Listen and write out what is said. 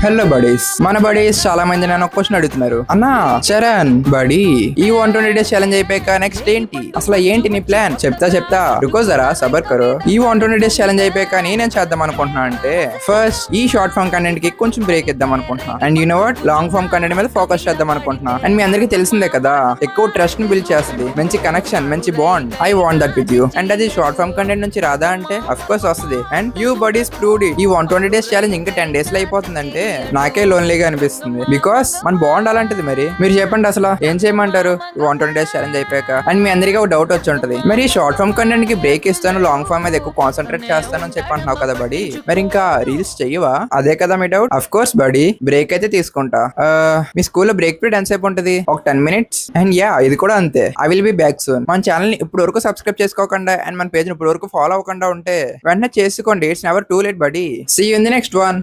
Hello buddies, మన buddies చాలా మంది నన్ను ఒక క్వశ్చన్ అడుగుతున్నారు. అన్నా చరణ్ బడీ, ఈ 120 డేస్ ఛాలెంజ్ అయిపోయాక నెక్స్ట్ ఏంటి, అసలు ఏంటి నీ ప్లాన్? చెప్తా రుకో జరా సబర్ కరో. ఈ 120 డేస్ ఛాలెంజ్ అయిపోయాక నేనేం చేద్దాం అనుకుంటున్నా అంటే, ఫస్ట్ ఈ షార్ట్ ఫామ్ కంటెంట్ కి కొంచెం బ్రేక్ ఇద్దాం అనుకుంటున్నా. And you know what, long form content మీద ఫోకస్ చేద్దాం అనుకుంటున్నా. అండ్ మీ అందరికీ తెలిసిందే కదా, ఎక్కువ ట్రస్ట్ ని బిల్డ్ చేస్తుంది, మంచి కనెక్షన్, మంచి bond. I want that with you. And అది షార్ట్ ఫామ్ కంటెంట్ నుంచి రాదా అంటే అఫ్ కోర్స్ వస్తుంది. And you buddies proved it. ఈ 120 డేస్ ఛాలెంజ్ ఇంకా 10 డేస్ లో అయిపోతుందంటే నాకే లోన్లీగా అనిపిస్తుంది. బికాస్ మన బాండ్ అలాంటిది. మరి మీరు చెప్పండి, అసలు ఏం చేయమంటారు 120 డేస్ ఛాలెంజ్ అయిపోయాక? అండ్ మీ అందరికీ ఒక డౌట్ వచ్చి ఉంటది, మరి షార్ట్ ఫామ్ కంటెంట్ కి బ్రేక్ ఇస్తాను, లాంగ్ ఫామ్ మీద ఎక్కువ కాన్సన్ట్రేట్ చేస్తాను అని చెప్పి అంటున్నావు కదా బడీ, మరి ఇంకా రీల్స్ చెయ్యవా? అదే కదా మీ doubt. Of course buddy, break అయితే తీసుకుంటా. మీ స్కూల్లో బ్రేక్ పీరియడ్ ఎంతసేపు ఉంటుంది? ఒక 10 minutes. అండ్ యా, ఇది కూడా అంతే. I will be back soon. మన ఛానల్ ని ఇప్పుడు వరకు సబ్స్క్రైబ్ చేసుకోకుండా అండ్ మన పేజ్ ని ఇప్పుడు వరకు ఫాలో అవ్వకుండా ఉంటే వెంటనే చేసుకోండి. It's never too late buddy. See you in the next one.